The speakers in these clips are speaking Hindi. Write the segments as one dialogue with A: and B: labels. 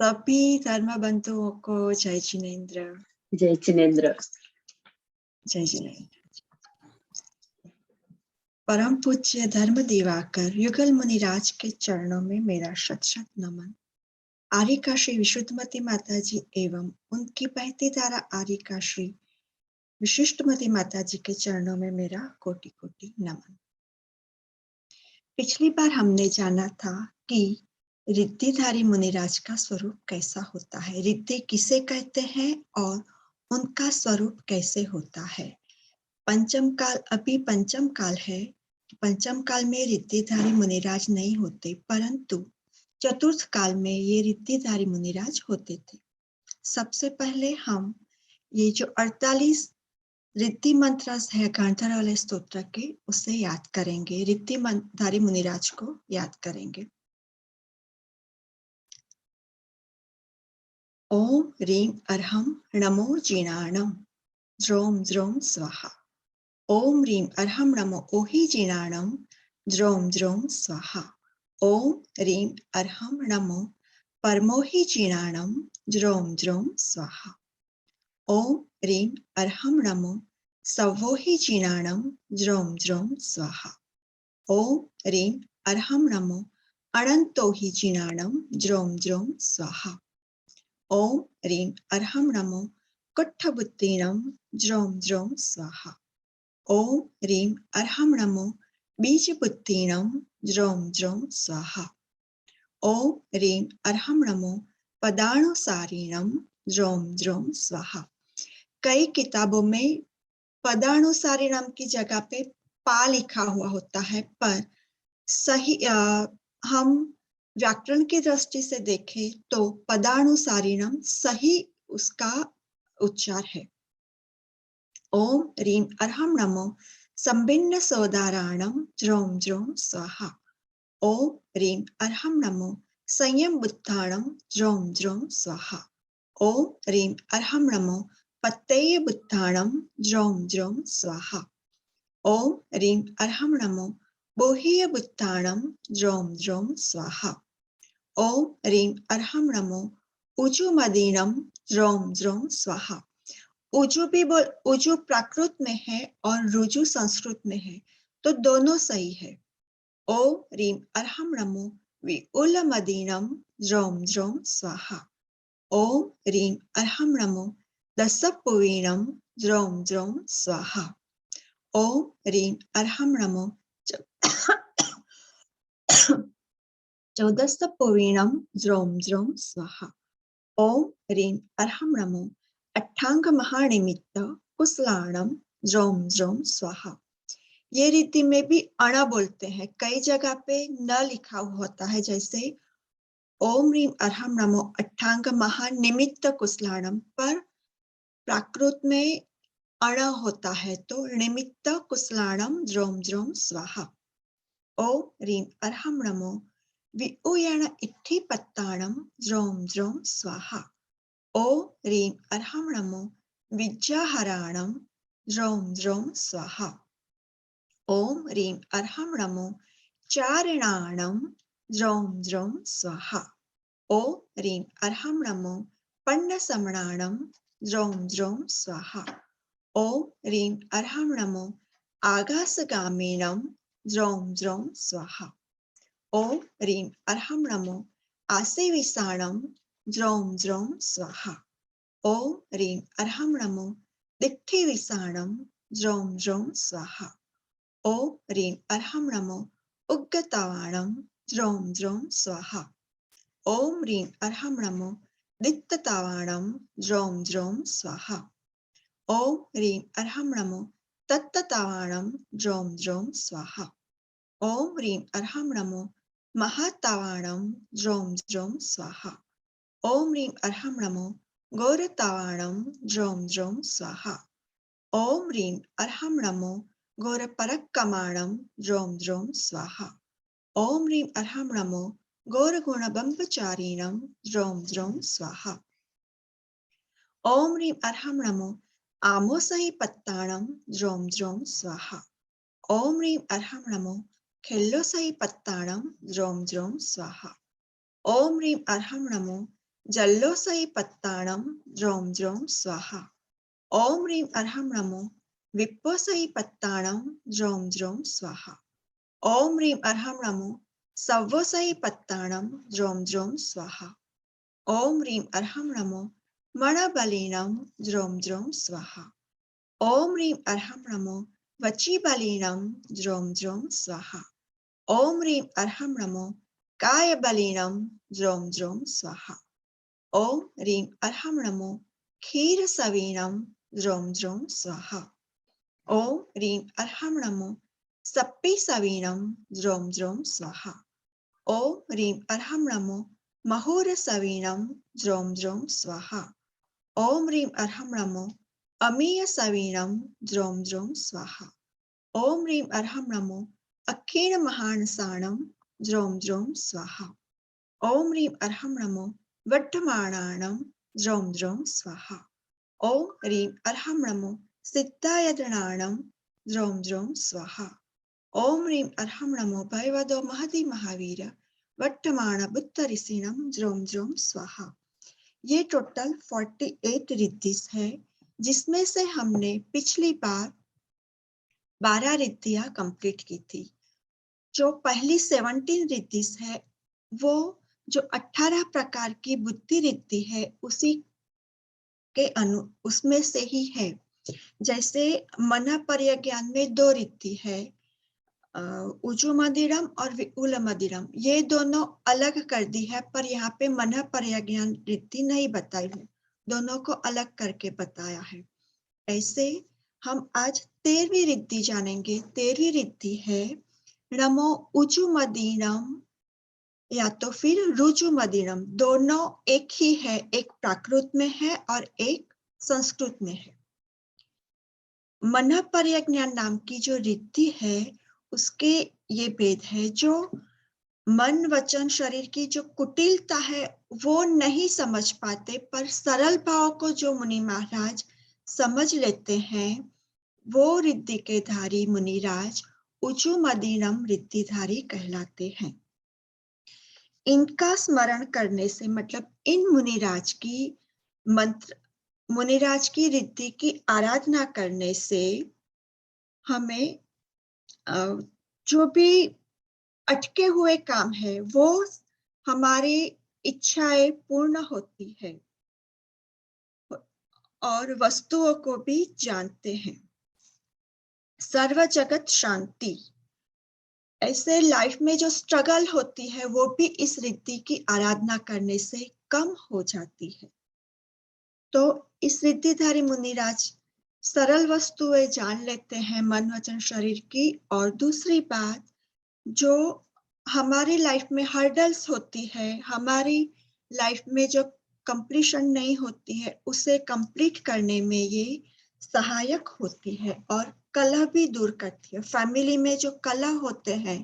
A: सभी धर्म बंधुओं को जय जिनेन्द्र।
B: जय जिनेन्द्र।
A: जय जिनेन्द्र। परम पूज्य धर्म दिवाकर युगल मुनिराज के चरणों में मेरा शत शत नमन। आर्यिका श्री विशुद्धमती माता जी एवं उनकी बहती धारा आर्यिका श्री विशिष्टमती माता जी के चरणों में मेरा कोटि कोटि नमन। पिछली बार हमने जाना था कि रिद्धिधारी मुनिराज का स्वरूप कैसा होता है, रिद्धि किसे कहते हैं और उनका स्वरूप कैसे होता है। पंचम काल अभी पंचम काल है। पंचम काल में रिद्धिधारी मुनिराज नहीं होते, परंतु चतुर्थ काल में ये रिद्धिधारी मुनिराज होते थे। सबसे पहले हम ये जो 48 रिद्धि मंत्र है गांधार वाले स्तोत्र के, उसे याद करेंगे, रिद्धिधारी मुनिराज को याद करेंगे। ओम ह्रीं अर्हं नमो जिनाणं ज्रोम ज्रोम स्वाहा। ओम ह्रीं अर्हं नमो ओहि जिनाणं ज्रोम ज्रोम स्वाहा। ओम ह्रीं अर्हं नमो परमोहि जिनाणं ज्रोम ज्रोम स्वाहा। ओम ह्रीं अर्हं नमो सवोहि जिनाणं ज्रोम ज्रोम स्वाहा। ओम ह्रीं अर्हं नमो अनंतोहि जिनाणं ज्रोम ज्रोम स्वाहा। ओम ह्रीं अर्हं नमो कुट्ठबुद्धिनं ज्रोम ज्रोम स्वाहा। ओम ह्रीं अर्हं नमो बीजबुद्धिनं ज्रोम ज्रोम स्वाहा। ओम ह्रीं अर्हं नमो पदानुसारिणं ज्रोम ज्रोम स्वाहा। कई किताबों में पदानुसारिणं की जगह पे पा लिखा हुआ होता है, पर सही हम व्याकरण की दृष्टि से देखें तो पदानुसारिणम सही उसका उच्चार है। ओम ह्रीं अर्हं नमो संभिन्न सोदाराणं ज्रोम ज्रोम स्वाहा। ओम ह्रीं अर्हं नमो संयम बुद्धाणं ज्रोम ज्रोम स्वाहा। ओम ह्रीं अर्हं नमो पत्तेय बुद्धाणं ज्रोम ज्रोम स्वाहा। ओम ह्रीं अर्हं नमो बोह्य बुद्धाणं ज्रोम ज्रोम स्वाहा। ओम ह्रीं अर्हं नमो उजुमदीनं ज्रोम ज्रोम स्वाहा। उजु प्राकृत में है और रुजु संस्कृत में है, तो दोनों सही है। ओम ह्रीं अर्हं नमो विउलमदीनं ज्रोम ज्रोम स्वाहा। ओम ह्रीं अर्हं नमो दसपुवीनं ज्रोम ज्रोम स्वाहा। ओम ह्रीं अर्हं नमो चौदस्तपुवीनं ज्रोम ज्रोम स्वाहा। ओम ह्रीं अर्हं नमो अट्टांग महानिमित्त कुशलाणं ज्रोम ज्रोम स्वाहा। ये रीति में भी अणा बोलते हैं, कई जगह पे न लिखा होता है, जैसे ओम ह्रीं अर्हं नमो अट्टांग महानिमित्त कुशलाणं, पर प्राकृत में अण होता है, तो निमित्त कुशलाणं ज्रोम ज्रोम स्वाहा। ओम ह्रीं अर्हं नमो विउयण इत्थिपत्ताणं ज्रोम ज्रोम स्वाहा। ओम ह्रीं अर्हं नमो विद्याहराणं ज्रोम ज्रोम स्वाहा। ओम ह्रीं अर्हं नमो चारिणाणं ज्रोम ज्रोम स्वाहा। ओम ह्रीं अर्हं नमो पन्नसमणाणं ज्रोम ज्रोम स्वाहा। ओम ह्रीं अर्हं नमो आगासगामिनं ज्रोम ज्रोम स्वाहा। ओम ह्रीं अर्हं नमो आसेविसाणं ज्रोम ज्रोम स्वाहा। ओम ह्रीं अर्हं नमो दिक्थिविसाणं ज्रोम ज्रोम स्वाहा। ओम ह्रीं अर्हं नमो उग्गतावाणं ज्रोम ज्रोम स्वाहा। ओम ह्रीं अर्हं नमो दिक्ततावाणं ज्रोम ज्रोम स्वाहा। ओम ह्रीं अर्हं नमो तत्ततावाणं ज्रोम ज्रोम स्वाहा। ओम ह्रीं अर्हं नमो महातावाणं ज्रोम ज्रोम स्वाहा। ओम ह्रीं अर्हं नमो घोरतावाणं ज्रोम ज्रोम स्वाहा। ओम ह्रीं अर्हं नमो घोरपरक्कमाणं ज्रोम ज्रोम स्वाहा। ओम ह्रीं अर्हं नमो घोरगुणबम्बचारिणं ज्रोम ज्रोम स्वाहा। ओम ह्रीं अर्हं नमो आमोसहि पत्ताणं ज्रोम ज्रोम स्वाहा। ओम ह्रीं अर्हं नमो खेल्लोसै पत्ताणं ज्रोम ज्रोम स्वाहा। ओम ह्रीं अर्हं नमो जल्लोसै पत्ताणं ज्रोम ज्रोम स्वाहा। ओम ह्रीं अर्हं नमो विप्पोसै पत्ताणं ज्रोम ज्रोम स्वाहा। ओम ह्रीं अर्हं नमो सव्वोसै पत्ताणं ज्रोम ज्रोम स्वाहा। ओम ह्रीं अर्हं नमो मणबलिनं ज्रोम ज्रोम स्वाहा। ओम ह्रीं अर्हं नमो वचीबलिनं ज्रोम ज्रोम स्वाहा। ओम ह्रीं अर्हं नमो कायबलिनं ज्रोम ज्रोम स्वाहा। ओम ह्रीं अर्हं नमो क्षीरसविनं ज्रोम ज्रोम स्वाहा। ओम ह्रीं अर्हं नमो सप्पीसविनं ज्रोम ज्रोम स्वाहा। ओम ह्रीं अर्हं नमो महोरसविनं ज्रोम ज्रोम स्वाहा। ओम ह्रीं अर्हं नमो अमीयसविनं ज्रोम ज्रोम स्वाहा। ओम ह्रीं अर्हं नमो अक्षीणमहानसाणं ज्रोम ज्रोम स्वाहा। ओम ह्रीं अर्हं नमो वर्धमानानं ज्रोम ज्रोम स्वाहा। ओम ह्रीं अर्हं नमो सिद्धायतनानं ज्रोम ज्रोम स्वाहा। ओम ह्रीं अर्हं नमो भयवदो महति महावीर वर्तमान बुद्ध ऋषिणं ज्रोम ज्रोम स्वाहा। ये टोटल 48 रिद्धिस है, जिसमें से हमने पिछली बार 12 रिद्धियां कंप्लीट की थी। जो पहली 17 रिद्धिस है वो जो 18 प्रकार की बुद्धि रिद्धि है उसी के उसमें से ही है। जैसे मन पर्यज्ञान में 2 रिद्धि है, उजु मदिरम और विउल मदिरम, ये दोनों अलग कर दी है, पर यहाँ पे मन पर्यज्ञान रिद्धि नहीं बताई है, दोनों को अलग करके बताया है। ऐसे हम आज 13वीं रिद्धि जानेंगे। 13वीं रिद्धि है नमो उजु मदीनम या तो फिर रुजु मदीनम। दोनों एक ही है, एक प्राकृत में है और एक संस्कृत में है। मन पर्यज्ञान नाम की जो रिद्धि है उसके ये भेद है, जो मन वचन शरीर की जो कुटिलता है वो नहीं समझ पाते, पर सरल भाव को जो मुनि महाराज समझ लेते हैं वो रिद्धि के धारी मुनिराज उचु मदीनम रिद्धिधारी कहलाते हैं। इनका स्मरण करने से, मतलब इन मुनिराज की मंत्र, मुनिराज की रिद्धि की आराधना करने से हमें जो भी अटके हुए काम है वो हमारी इच्छाएं पूर्ण होती है और वस्तुओं को भी जानते हैं। सर्व जगत शांति, ऐसे लाइफ में जो स्ट्रगल होती है वो भी इस रिद्धि की आराधना करने से कम हो जाती है। तो इस रिद्धिधारी मुनिराज सरल वस्तुएं जान लेते हैं मन वचन शरीर की। और दूसरी बात, जो हमारी लाइफ में हर्डल्स होती है, हमारी लाइफ में जो कंप्लीशन नहीं होती है, उसे कंप्लीट करने में ये सहायक होती है और कलह भी दूर करती है। फैमिली में जो कलह होते हैं,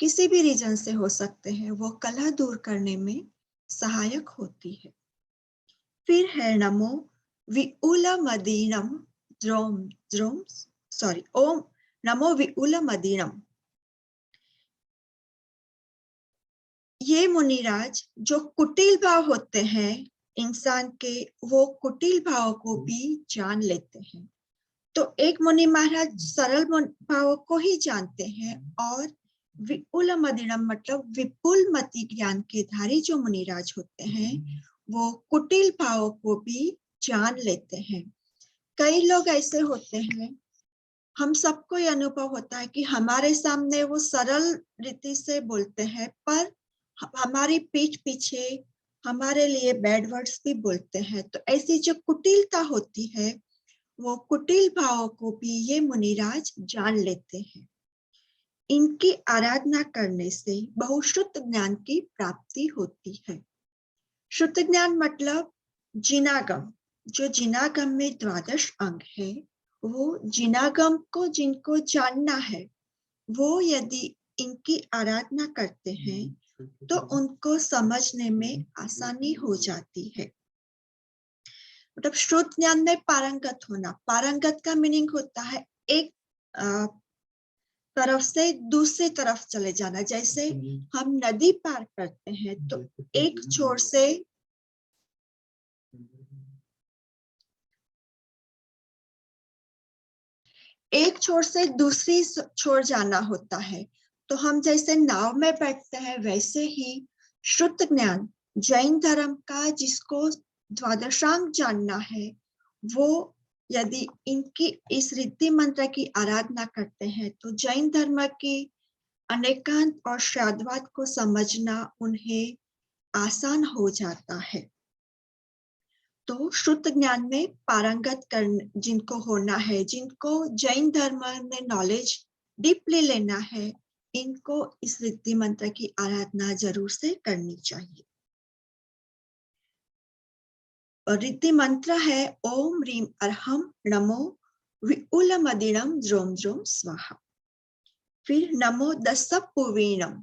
A: किसी भी रीजन से हो सकते हैं, वो कलह दूर करने में सहायक होती है। फिर है नमो विउल मदीनम ज्रोम ज्रोम ओम नमो विउल मदीनम। ये मुनिराज जो कुटिल भाव होते हैं इंसान के, वो कुटिल भाव को भी जान लेते हैं। तो एक मुनि महाराज सरल भाव को ही जानते हैं और विपुल मदिरम मतलब विपुल मति ज्ञान के धारी जो मुनिराज होते हैं वो कुटिल भाव को भी जान लेते हैं। कई लोग ऐसे होते हैं, हम सबको ये अनुभव होता है कि हमारे सामने वो सरल रीति से बोलते हैं, पर हमारी पीठ पीछे हमारे लिए बैड वर्ड्स भी बोलते हैं। तो ऐसी जो कुटिलता होती है, वो कुटिल भाव को भी ये मुनिराज जान लेते हैं। इनकी आराधना करने से बहुश्रुत ज्ञान की प्राप्ति होती है। श्रुत ज्ञान मतलब जिनागम। जो जिनागम में 12 अंग है, वो जिनागम को जिनको जानना है वो यदि इनकी आराधना करते हैं तो उनको समझने में आसानी हो जाती है। मतलब श्रुत ज्ञान में पारंगत होना। पारंगत का मीनिंग होता है एक तरफ से दूसरी तरफ चले जाना। जैसे हम नदी पार करते हैं तो एक छोर से दूसरी छोर जाना होता है। तो हम जैसे नाव में बैठते हैं वैसे ही श्रुत ज्ञान जैन धर्म का जिसको द्वादशांग जानना है, वो यदि इनकी इस रिद्धि मंत्र की आराधना करते हैं तो जैन धर्म की अनेकांत और श्राद्धवाद को समझना उन्हें आसान हो जाता है। तो श्रुत ज्ञान में पारंगत जिनको होना है, जिनको जैन धर्म में नॉलेज डीपली लेना है, इनको इस रिद्धि मंत्र की आराधना जरूर से करनी चाहिए। और रिद्धि मंत्र है ओम ह्रीम अर्हम नमो विउलमदिनम ज्रोम ज्रोम स्वाहा। फिर नमो दस्स पूर्वीणम,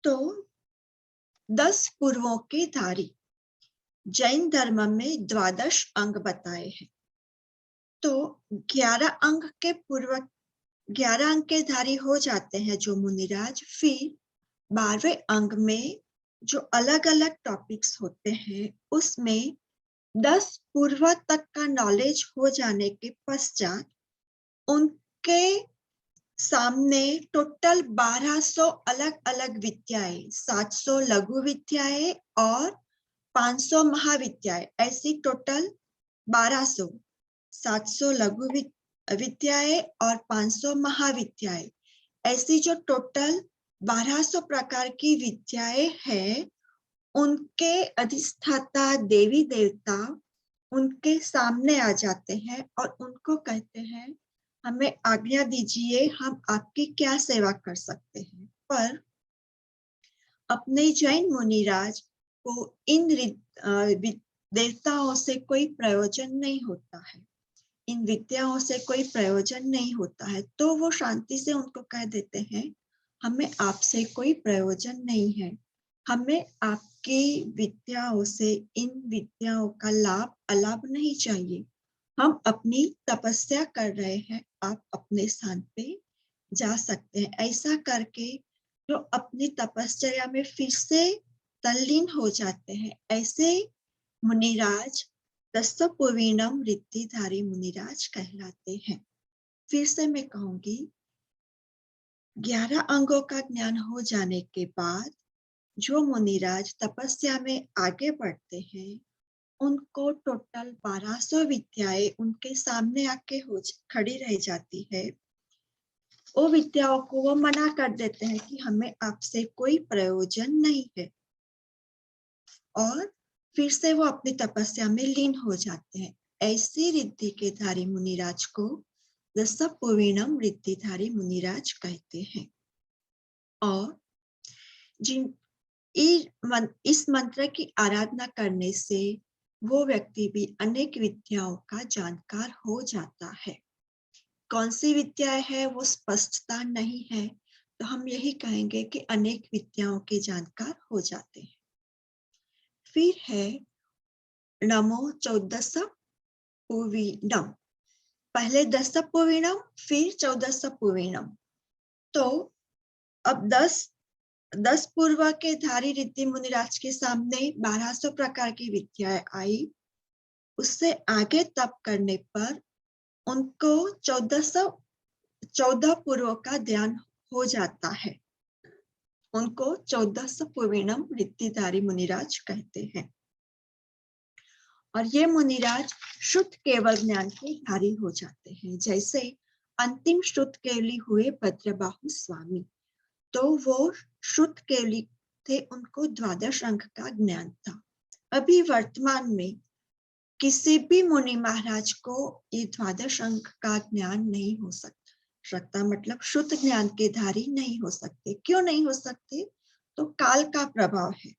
A: तो 10 पूर्वों के धारी। जैन धर्म में 12 अंग बताए हैं, तो 11 अंग के पूर्व 11 अंग के धारी हो जाते हैं जो मुनिराज। फिर 12वें अंग में जो अलग अलग टॉपिक्स होते हैं उसमें 10 पूर्व तक का नॉलेज हो जाने के पश्चात उनके सामने टोटल 1200 अलग अलग विद्याएं, 700 लघु विद्याएं और 500 महाविद्याएं, ऐसी टोटल 1200, 700 लघु विद्याएं और 500 महाविद्याएं, ऐसी जो टोटल 1200 प्रकार की विद्याएं हैं, उनके अधिष्ठाता देवी देवता उनके सामने आ जाते हैं और उनको कहते हैं हमें आज्ञा दीजिए, हम आपकी क्या सेवा कर सकते हैं। पर अपने जैन मुनिराज को इन देवताओं से कोई प्रयोजन नहीं होता है, इन विद्याओं से कोई प्रयोजन नहीं होता है, तो वो शांति से उनको कह देते हैं हमें आपसे कोई प्रयोजन नहीं है, हमें आपकी विद्याओं से इन विद्याओं का लाभ अलाभ नहीं चाहिए, हम अपनी तपस्या कर रहे हैं, आप अपने स्थान पे जा सकते हैं। ऐसा करके जो अपनी तपस्या में फिर से तल्लीन हो जाते हैं, ऐसे मुनिराज दस्तपूर्वीणम रिद्धिधारी मुनिराज कहलाते हैं। फिर से मैं कहूंगी, 11 अंगों का ज्ञान हो जाने के बाद जो मुनिराज तपस्या में आगे बढ़ते हैं, उनको टोटल 1200 विद्याएं उनके सामने आके खड़ी रह जाती है। वो विद्याओं को वो मना कर देते हैं कि हमें आपसे कोई प्रयोजन नहीं है, और फिर से वो अपनी तपस्या में लीन हो जाते हैं। ऐसी रिद्धि के धारी मुनिराज को दस्तपूर्वीणम रिद्धिधारी मुनिराज कहते हैं। और जिन इस मंत्र की आराधना करने से वो व्यक्ति भी अनेक विद्याओं का जानकार हो जाता है। कौन सी विद्याएं है वो स्पष्टता नहीं है, तो हम यही कहेंगे कि अनेक विद्याओं के जानकार हो जाते हैं। फिर है नमो 14 पूर्वीणम, पहले 10 पूर्वीणम फिर 14 पूर्वीणम। तो अब 10 पूर्व के धारी रिद्धि मुनिराज के सामने 1200 प्रकार की विद्याएं आई। उससे आगे तप करने पर उनको 14 पूर्व का ध्यान हो जाता है, उनको 14 पूर्वीणम रिद्धिधारी मुनिराज कहते हैं। और ये मुनिराज शुद्ध केवल ज्ञान के धारी हो जाते हैं। जैसे अंतिम शुद्ध केवली हुए भद्रबाहु स्वामी, तो वो शुद्ध केवली थे, उनको 12 अंग का ज्ञान था। अभी वर्तमान में किसी भी मुनि महाराज को ये 12 अंग का ज्ञान नहीं हो सकता, मतलब शुद्ध ज्ञान के धारी नहीं हो सकते। क्यों नहीं हो सकते? तो काल का प्रभाव है,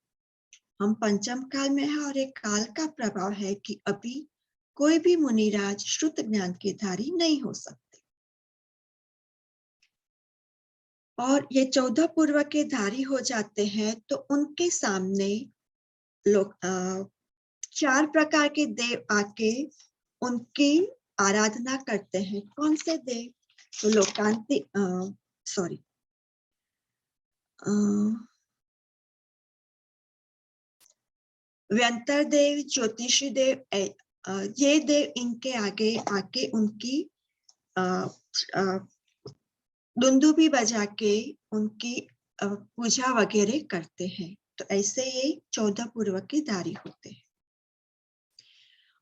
A: हम पंचम काल में है और एक काल का प्रभाव है कि अभी कोई भी मुनिराज शुद्ध ज्ञान के धारी नहीं हो सकते। और ये 14 पूर्व के धारी हो जाते हैं तो उनके सामने लोग 4 प्रकार के देव आके उनकी आराधना करते हैं। कौन से देव? तो लोकांति सॉरी व्यंतर देव, ज्योतिषी देव, ये देव इनके आगे आके उनकी दुंदुभी बजा के उनकी पूजा वगैरह करते हैं। तो ऐसे ये 14 पूर्व के धारी होते हैं।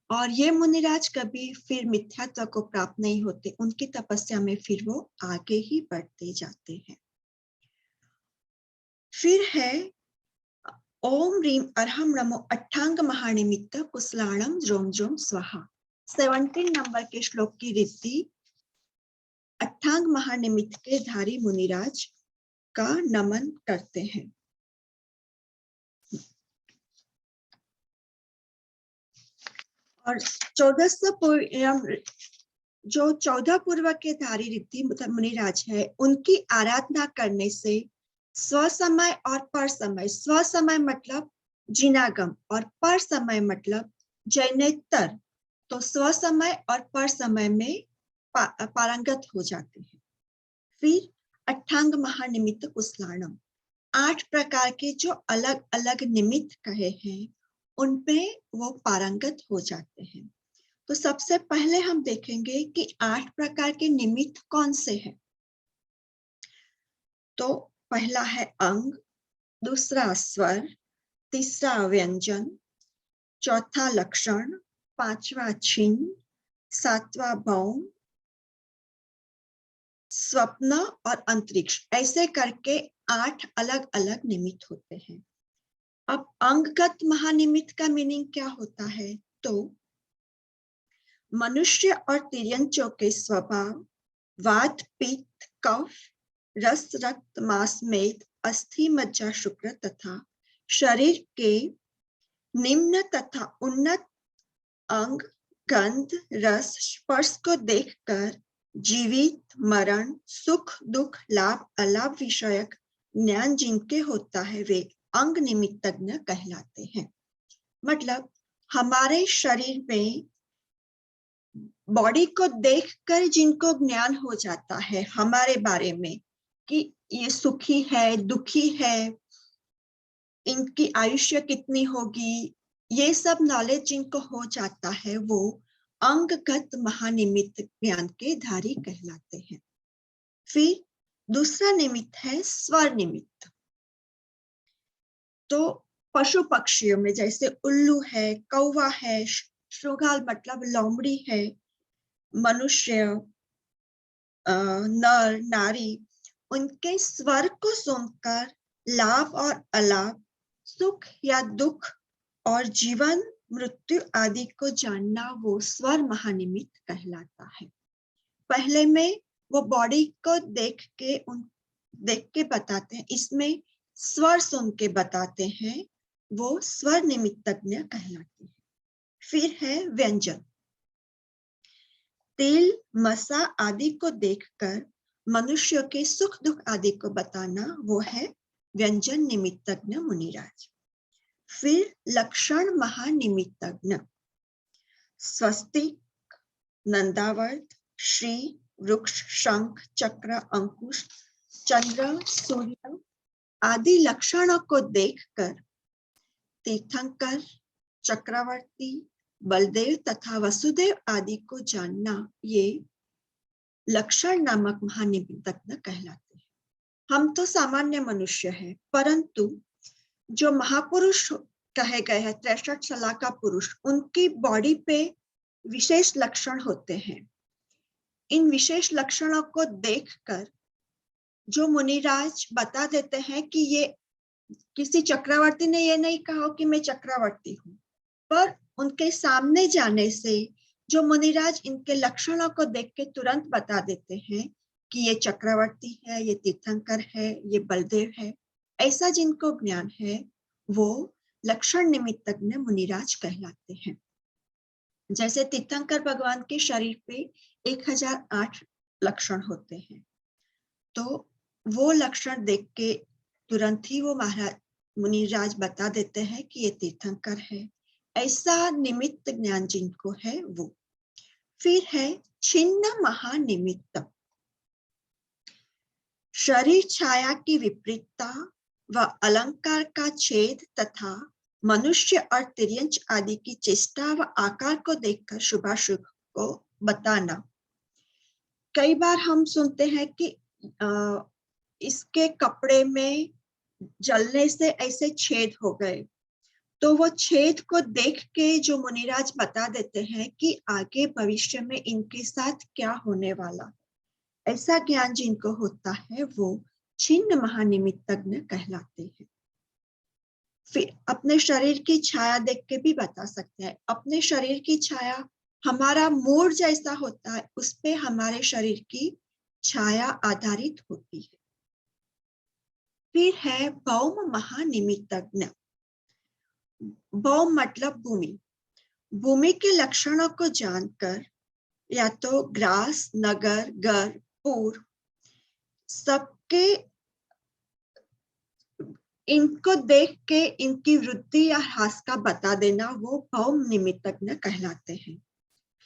A: और ये मुनिराज कभी फिर मिथ्यात्व को प्राप्त नहीं होते, उनकी तपस्या में फिर वो आगे ही बढ़ते जाते हैं। फिर है ओम रीम अर्हम नमो अट्ठांग महानिमित्त कुशलाणम ज्रोम ज्रोम स्वाहा। 17 नंबर के श्लोक की रीति अट्ठांग महानिमित्त के धारी मुनिराज का नमन करते हैं। और 14 पूर्व के धारी ऋद्धि मुनिराज है, उनकी आराधना करने से स्वसमय और पर समय, स्वसमय मतलब जिनागम और पर समय मतलब जैनेतर, तो स्वसमय और पर समय में पारंगत हो जाते हैं। फिर अट्ठांग महानिमित्त कुशलाणम, 8 प्रकार के जो अलग अलग निमित्त कहे हैं उन पे वो पारंगत हो जाते हैं। तो सबसे पहले हम देखेंगे कि 8 प्रकार के निमित्त कौन से हैं। तो पहला है अंग, दूसरा स्वर, तीसरा व्यंजन, चौथा लक्षण, पांचवा चिन्ह, सातवां भौम, स्वप्न और अंतरिक्ष, ऐसे करके 8 अलग अलग निमित्त होते हैं। अब अंगगत महानिमित्त का मीनिंग क्या होता है? तो मनुष्य और तिर्यंचों के स्वभाव वात पित्त कफ रस रक्त मांस मेद अस्थि मज्जा शुक्र तथा शरीर के निम्न तथा उन्नत अंग गंध रस स्पर्श को देखकर जीवित मरण सुख दुख लाभ अलाभ विषयक ज्ञान जिनके होता है वे अंग निमित्तज्ञ कहलाते हैं। मतलब हमारे शरीर में बॉडी को देखकर जिनको ज्ञान हो जाता है हमारे बारे में कि ये सुखी है दुखी है, इनकी आयुष्य कितनी होगी, ये सब नॉलेज जिनको हो जाता है वो अंगगत महानिमित्त ज्ञान के धारी कहलाते हैं। फिर दूसरा निमित्त है स्वर निमित्त। तो पशु पक्षियों में जैसे उल्लू है, कौवा है, श्रृंगाल मतलब लोमड़ी है, मनुष्य नर नारी, उनके स्वर को सुनकर लाभ और अलाभ सुख या दुख और जीवन मृत्यु आदि को जानना वो स्वर महानिमित्त कहलाता है। पहले में वो बॉडी को देख के बताते हैं, इसमें स्वर सुन के बताते हैं, वो स्वर निमित्तज्ञ कहलाते हैं। फिर है व्यंजन, तिल मसा आदि को देखकर मनुष्य के सुख दुख आदि को बताना वो है व्यंजन निमित्तज्ञ मुनिराज। फिर लक्षण महानिमित्तज्ञ, स्वस्तिक नंदावर्त श्री वृक्ष शंख चक्र अंकुश चंद्र सूर्य आदि लक्षणों को देखकर तीर्थंकर चक्रवर्ती बलदेव तथा वसुदेव आदि को जानना ये लक्षण नामक महानिमित्तज्ञ कहलाते हैं। हम तो सामान्य मनुष्य हैं, परंतु जो महापुरुष कहे गए हैं 63 शलाका पुरुष, उनकी बॉडी पे विशेष लक्षण होते हैं। इन विशेष लक्षणों को देखकर जो मुनिराज बता देते हैं कि ये किसी चक्रवर्ती ने ये नहीं कहा कि मैं चक्रवर्ती हूँ, पर उनके सामने जाने से जो मुनिराज इनके लक्षणों को देख के तुरंत बता देते हैं कि ये चक्रवर्ती है, ये तीर्थंकर है, ये बलदेव है, ऐसा जिनको ज्ञान है वो लक्षण निमित्तज्ञ मुनिराज कहलाते हैं। जैसे तीर्थंकर भगवान के शरीर पे 1008 लक्षण होते हैं, तो वो लक्षण देख के तुरंत ही वो महाराज मुनिराज बता देते हैं कि ये तीर्थंकर है, ऐसा निमित्त ज्ञान जिनको है वो। फिर है छिन्न महानिमित्त, शरीर छाया की विपरीतता व अलंकार का छेद तथा मनुष्य और तिर्यंच आदि की चेष्टा व आकार को देखकर शुभाशुभ को बताना। कई बार हम सुनते हैं कि इसके कपड़े में जलने से ऐसे छेद हो गए, तो वो छेद को देख के जो मुनिराज बता देते हैं कि आगे भविष्य में इनके साथ क्या होने वाला। ऐसा ज्ञान जिनको होता है वो छिन्न महानिमित्तज्ञ कहलाते हैं। फिर अपने शरीर की छाया देख के भी बता सकते हैं। अपने शरीर की छाया हमारा मूड जैसा होता है, उस पे हमारे शरीर की छाया आधारित होती है। फिर है भौम महानिमित्तज्ञ। भौम मतलब भूमि। भूमि के लक्षणों को जानकर या तो ग्रास, नगर, गर, पूर सबके इनको देख के इनकी वृद्धि या ह्रास का बता देना, वो भौम निमित्तज्ञ कहलाते हैं।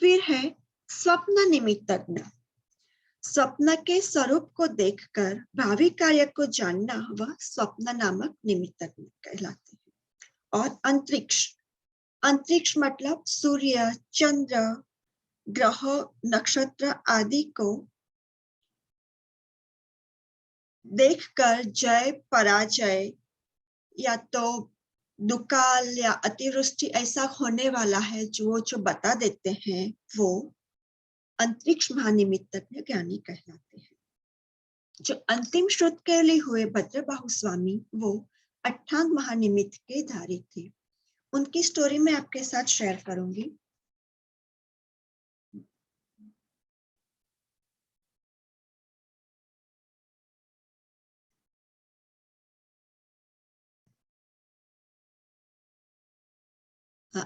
A: फिर है स्वप्न निमित्तज्ञ। स्वप्न के स्वरूप को देखकर भावी कार्य को जानना वह स्वप्न नामक निमित्तज्ञ कहलाते हैं। और अंतरिक्ष। अंतरिक्ष मतलब सूर्य, चंद्र, ग्रह, नक्षत्र आदि को देखकर जय, पराजय या तो दुकाल या अतिवृष्टि ऐसा होने वाला है जो बता देते हैं, वो अंतरिक्ष महानिमित्तज्ञ ज्ञानी कहलाते हैं। जो अंतिम श्रुत के लिए हुए भद्रबाहु स्वामी वो अट्ठांग महानिमित्त के धारी थे। उनकी स्टोरी मैं आपके साथ शेयर करूंगी।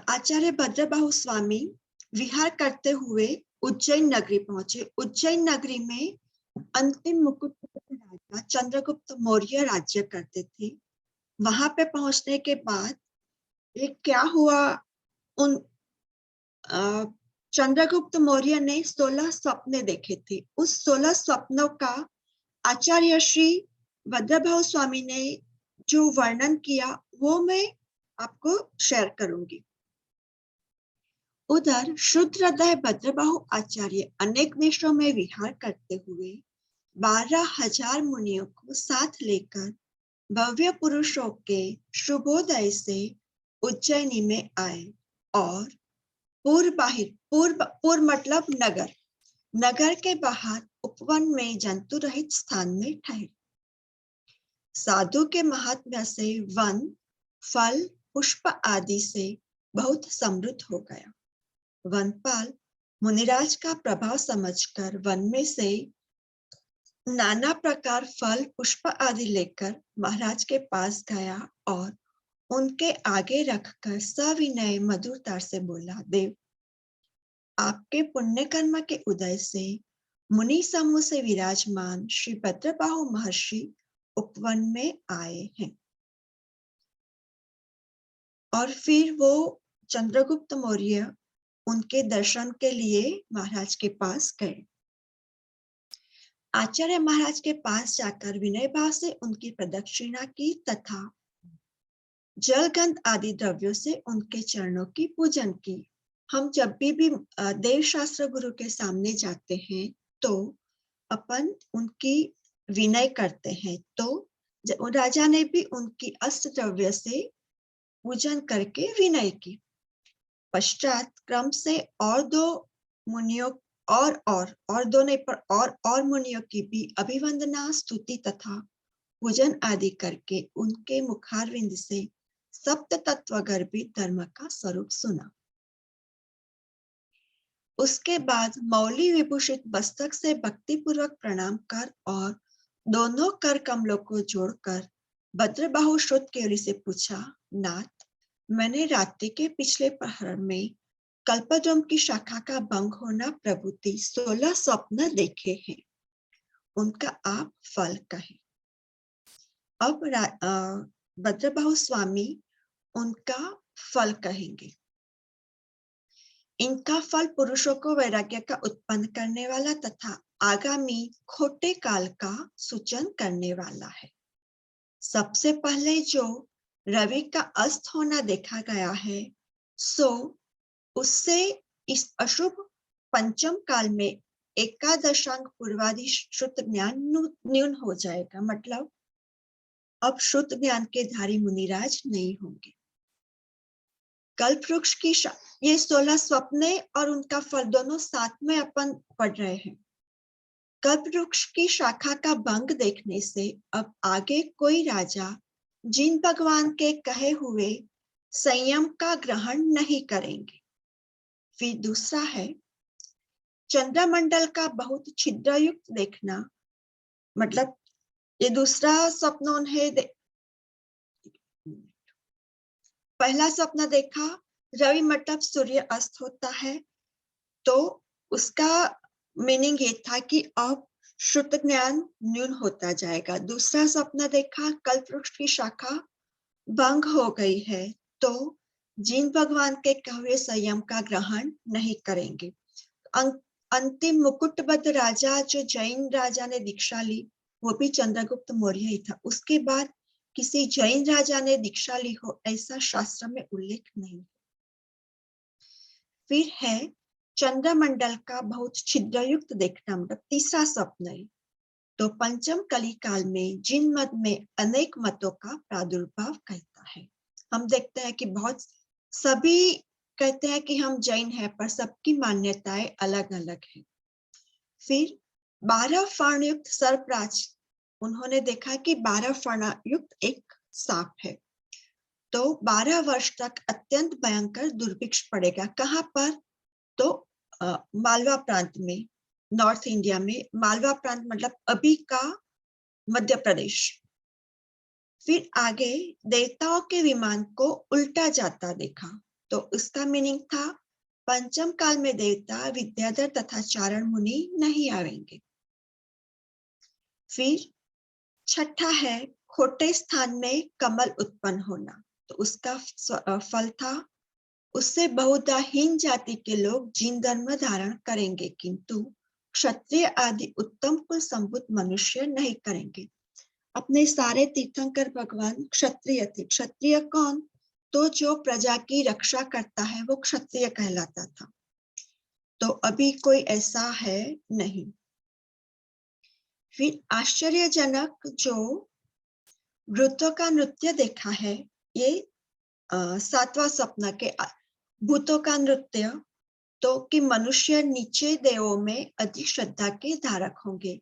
A: आचार्य भद्रबाहु स्वामी विहार करते हुए उज्जैन नगरी पहुंचे। उज्जैन नगरी में अंतिम मुकुट राजा चंद्रगुप्त मौर्य राज्य करते थे। वहां पे पहुंचने के बाद एक क्या हुआ, उन चंद्रगुप्त मौर्य ने 16 स्वप्न देखे थे। उस 16 स्वप्नों का आचार्य श्री भद्रबाहु स्वामी ने जो वर्णन किया वो मैं आपको शेयर करूंगी। उधर शुद्ध हृदय भद्रबाहु आचार्य अनेक देशों में विहार करते हुए 12,000 मुनियों को साथ लेकर भव्य पुरुषों के शुभोदय से उज्जैनी में आए और पूर्व मतलब नगर, नगर के बाहर उपवन में जंतु रहित स्थान में ठहरे। साधु के महात्म्य से वन फल पुष्प आदि से बहुत समृद्ध हो गया। वनपाल मुनिराज का प्रभाव समझकर वन में से नाना प्रकार फल पुष्प आदि लेकर महाराज के पास गया और उनके आगे रखकर सविनय मधुरता से बोला, देव, आपके पुण्य कर्म के उदय से मुनि समूह से विराजमान श्री भद्रबाहु महर्षि उपवन में आए हैं। और फिर वो चंद्रगुप्त मौर्य उनके दर्शन के लिए महाराज के पास गए। आचार्य महाराज के पास जाकर विनय भाव से उनकी प्रदक्षिणा की तथा जलगंध आदि द्रव्यों से उनके चरणों की पूजन की। हम जब भी देव शास्त्र गुरु के सामने जाते हैं तो अपन उनकी विनय करते हैं, तो राजा ने भी उनकी अस्त्र द्रव्य से पूजन करके विनय की। पश्चात क्रम से और दो मुनियों और दो नहीं पर और मुनियों की भी अभिवंदना स्तुति तथा पूजन आदि करके उनके मुखारविंद से सप्त तत्व गर्भित धर्म का स्वरूप सुना। उसके बाद मौली विभूषित मस्तक से भक्ति पूर्वक प्रणाम कर और दोनों कर कमलों को जोड़कर भद्रबाहु श्रुत केवली से पूछा, नाथ, मैंने रात्रि के पिछले प्रहर में कल्पद्रुम की शाखा का भंग होना प्रभृति 16 स्वप्न देखे हैं, उनका आप फल कहें। अब भद्रबाहु स्वामी उनका फल कहेंगे। इनका फल पुरुषों को वैराग्य का उत्पन्न करने वाला तथा आगामी खोटे काल का सूचन करने वाला है। सबसे पहले जो रवि का अस्त होना देखा गया है, सो उससे इस अशुभ पंचम काल में एकादशांग पूर्वादि श्रुत ज्ञान न्यून हो जाएगा। मतलब अब श्रुत ज्ञान के धारी मुनिराज नहीं होंगे। कल्प वृक्ष की ये 16 स्वप्ने और उनका फल दोनों साथ में अपन पढ़ रहे हैं। कल्प वृक्ष की शाखा का भंग देखने से अब आगे कोई राजा जिन भगवान के कहे हुए संयम का ग्रहण नहीं करेंगे। फिर दूसरा है चंद्रमंडल का बहुत छिद्रयुक्त देखना। मतलब ये दूसरा स्वप्न है। पहला स्वप्न देखा रवि मतलब सूर्य अस्त होता है, तो उसका मीनिंग ये था कि अब श्रुत ज्ञान न्यून होता जाएगा। दूसरा स्वप्न देखा कल्प वृक्ष की शाखा भंग हो गई है, तो जिन भगवान के कहे संयम का ग्रहण नहीं करेंगे। अंतिम मुकुटबद्ध राजा जो जैन राजा ने दीक्षा ली, वो भी चंद्रगुप्त मौर्य ही था। उसके बाद किसी जैन राजा ने दीक्षा ली हो ऐसा शास्त्र में उल्लेख नहीं। फिर है चंद्रमंडल का बहुत छिद्रयुक्त देखना, मतलब तीसरा स्वप्न है। तो पंचम कली काल में जिन मत में अनेक मतों का प्रादुर्भाव कहता है। हम देखते हैं कि बहुत सभी कहते हैं कि हम जैन हैं, पर सबकी मान्यताएं अलग अलग है। फिर 12 फणयुक्त सर्पराज, उन्होंने देखा कि 12 फणयुक्त एक सांप है, तो 12 वर्ष तक अत्यंत भयंकर दुर्भिक्ष पड़ेगा। कहाँ पर? तो मालवा प्रांत में, नॉर्थ इंडिया में। मालवा प्रांत मतलब अभी का मध्य प्रदेश। फिर आगे देवताओं के विमान को उल्टा जाता देखा, तो उसका मीनिंग था पंचम काल में देवता विद्याधर तथा चारण मुनि नहीं आवेंगे। फिर छठा है खोटे स्थान में कमल उत्पन्न होना, तो उसका फल था उससे बहुधा हीन जाति के लोग जिन धर्म धारण करेंगे, किंतु क्षत्रिय आदि उत्तम कुल संभूत मनुष्य नहीं करेंगे। अपने सारे तीर्थंकर भगवान क्षत्रिय थे। क्षत्रिय कौन? तो जो प्रजा की रक्षा करता है वो क्षत्रिय कहलाता था। तो अभी कोई ऐसा है नहीं। फिर आश्चर्यजनक जो भूतों का नृत्य देखा है, ये 7वां स्वप्न के भूतों का नृत्य, तो कि मनुष्य नीचे देवों में अधिक श्रद्धा के धारक होंगे।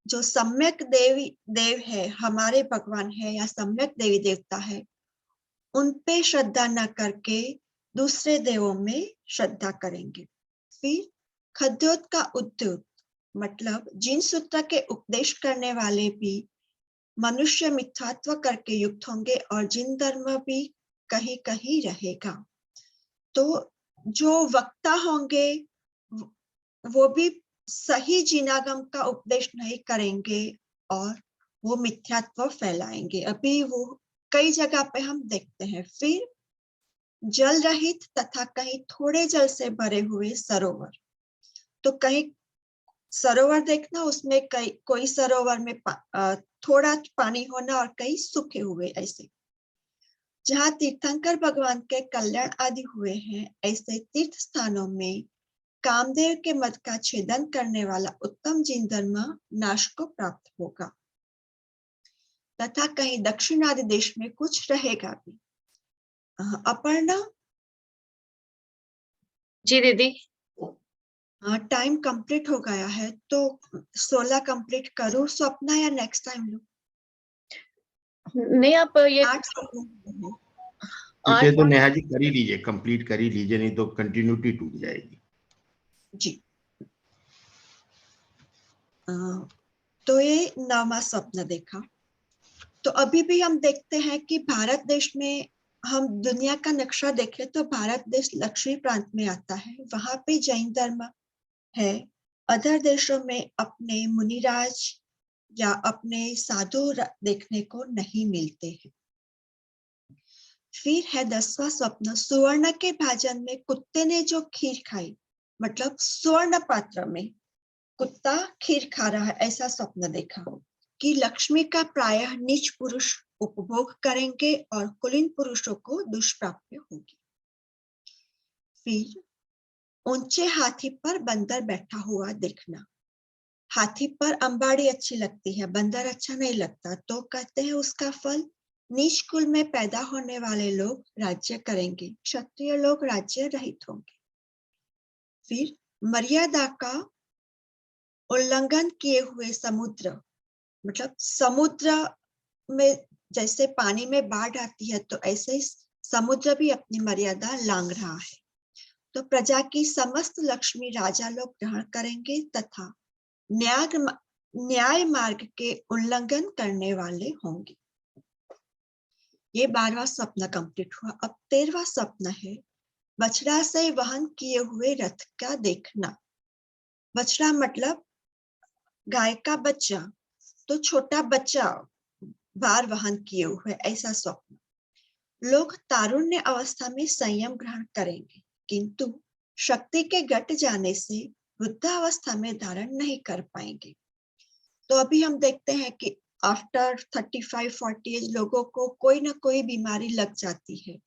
A: जो सम्यक देव है, हमारे भगवान है या सम्यक देवी देवता है, उन पे श्रद्धा न करके दूसरे देवों में श्रद्धा करेंगे। फिर खद्योत का उद्योत, मतलब जिन सूत्र के उपदेश करने वाले भी मनुष्य मिथ्यात्व करके युक्त होंगे और जिन धर्म भी कहीं कहीं रहेगा। तो जो वक्ता होंगे वो भी सही जिनागम का उपदेश नहीं करेंगे और वो मिथ्यात्व फैलाएंगे। अभी वो कई जगह पे हम देखते हैं। फिर जल रहित तथा कहीं थोड़े जल से भरे हुए सरोवर, तो कहीं सरोवर देखना, उसमें कई कोई सरोवर में थोड़ा पानी होना और कई सूखे हुए, ऐसे जहाँ तीर्थंकर भगवान के कल्याण आदि हुए हैं, ऐसे तीर्थ स्थानों में कामदेव के मत का छेदन करने वाला उत्तम जिन धर्म नाश को प्राप्त होगा, तथा कहीं दक्षिण आदि देश में कुछ रहेगा भी। अपर्णा
B: जी दीदी।
A: टाइम कंप्लीट हो गया है, तो 16 कंप्लीट करूं स्वप्ना या नेक्स्ट टाइम लूं?
B: नहीं, आप ये
A: 8 स्वप्न
C: इसे तो नेहा जी कर ही लीजिए, कंप्लीट कर ही लीजिए, नहीं तो कंटिन्यूटी टूट जाएगी
A: जी। तो ये 9वां स्वप्न देखा। तो अभी भी हम देखते हैं कि भारत देश में, हम दुनिया का नक्शा देखें तो भारत देश लक्षद्वीप प्रांत में आता है, वहां पे जैन धर्म है। अदर देशों में अपने मुनिराज या अपने साधु देखने को नहीं मिलते हैं। फिर है 10वां स्वप्न, सुवर्ण के भाजन में कुत्ते ने जो खीर खाई, मतलब स्वर्ण पात्र में कुत्ता खीर खा रहा है ऐसा स्वप्न देखा कि लक्ष्मी का प्रायः नीच पुरुष उपभोग करेंगे और कुलीन पुरुषों को दुष्प्राप्य होगी। फिर ऊंचे हाथी पर बंदर बैठा हुआ देखना। हाथी पर अंबाड़ी अच्छी लगती है, बंदर अच्छा नहीं लगता, तो कहते हैं उसका फल नीच कुल में पैदा होने वाले लोग राज्य करेंगे, क्षत्रिय लोग राज्य रहित होंगे। फिर मर्यादा का उल्लंघन किए हुए समुद्र, मतलब समुद्र में जैसे पानी में बाढ़ आती है तो ऐसे ही समुद्र भी अपनी मर्यादा लांघ रहा है। तो प्रजा की समस्त लक्ष्मी राजा लोग ग्रहण करेंगे तथा न्याय मार्ग के उल्लंघन करने वाले होंगे। ये 12वां स्वप्न कंप्लीट हुआ। अब 13वां स्वप्न है बछड़ा से वहन किए हुए रथ का देखना। बछड़ा मतलब गाय का बच्चा, तो छोटा बच्चा भार वहन किए हुए ऐसा स्वप्न। लोग तारुण्य अवस्था में संयम ग्रहण करेंगे, किंतु शक्ति के घट जाने से वृद्धावस्था में धारण नहीं कर पाएंगे। तो अभी हम देखते हैं कि आफ्टर 35-40 एज लोगों को कोई ना कोई बीमारी लग जाती है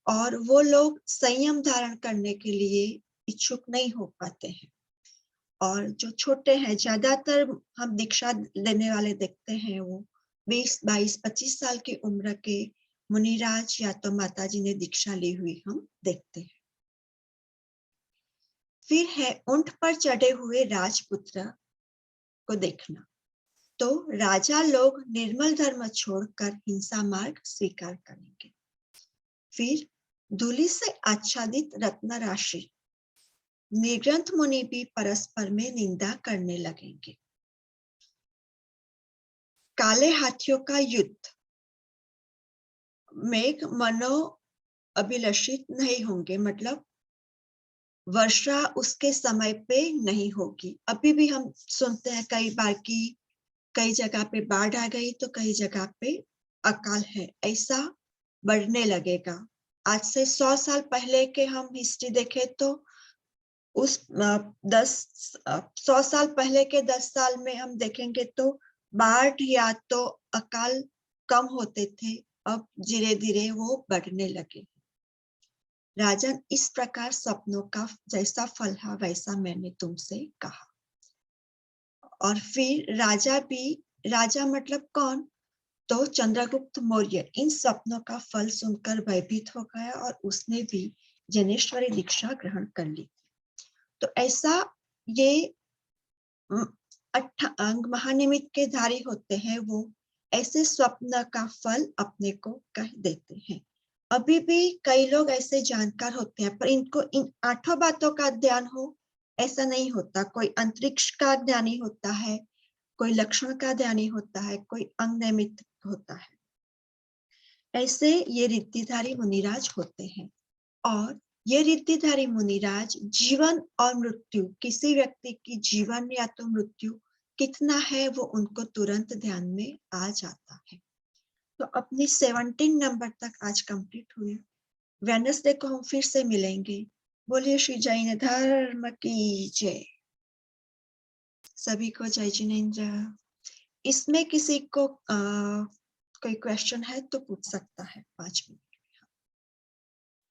A: और वो लोग संयम धारण करने के लिए इच्छुक नहीं हो पाते हैं। और जो छोटे हैं, ज्यादातर हम दीक्षा लेने वाले देखते हैं वो 20, 22, 25 साल की उम्र के मुनिराज या तो माताजी ने दीक्षा ली हुई हम देखते हैं। फिर है ऊंट पर चढ़े हुए राजपुत्र को देखना। तो राजा लोग निर्मल धर्म छोड़कर हिंसा मार्ग स्वीकार करेंगे। फिर धूलि से आच्छादित रत्न राशि, निर्ग्रंथ मुनि भी परस्पर में निंदा करने लगेंगे। काले हाथियों का युद्ध, मेघ मनो अभिलषित नहीं होंगे, मतलब वर्षा उसके समय पे नहीं होगी। अभी भी हम सुनते हैं कई बार कि कई जगह पे बाढ़ आ गई तो कई जगह पे अकाल है, ऐसा बढ़ने लगेगा। आज से 100 साल पहले के हम हिस्ट्री देखें तो उस 100 साल पहले के 10 साल में हम देखेंगे तो बाढ़ या तो अकाल कम होते थे, अब धीरे धीरे वो बढ़ने लगे। राजन, इस प्रकार सपनों का जैसा फल है वैसा मैंने तुमसे कहा। और फिर राजा मतलब कौन? तो चंद्रगुप्त मौर्य इन सपनों का फल सुनकर भयभीत हो गया और उसने भी जनेश्वरी दीक्षा ग्रहण कर ली। तो ऐसा ये 8 अंग महानिमित्त के धारी होते हैं, वो ऐसे स्वप्न का फल अपने को कह देते हैं। अभी भी कई लोग ऐसे जानकार होते हैं पर इनको इन 8 बातों का ध्यान हो ऐसा नहीं होता। कोई अंतरिक्ष का ज्ञानी होता है, कोई लक्षण का ध्यानी होता है, कोई अंग निमित्त होता है। ऐसे ये रिद्धिधारी मुनिराज होते हैं। और ये रिद्धिधारी मुनिराज जीवन और मृत्यु, किसी व्यक्ति की जीवन या तो मृत्यु कितना है वो उनको तुरंत ध्यान में आ जाता है। तो अपनी 17 नंबर तक आज कंप्लीट हुई। वेडनेसडे को हम फिर से मिलेंगे। बोलिए श्री जैन धर्म की जय। सभी को जय जिनेन्द्र। इसमें किसी को कोई क्वेश्चन है तो पूछ सकता है 5 मिनट।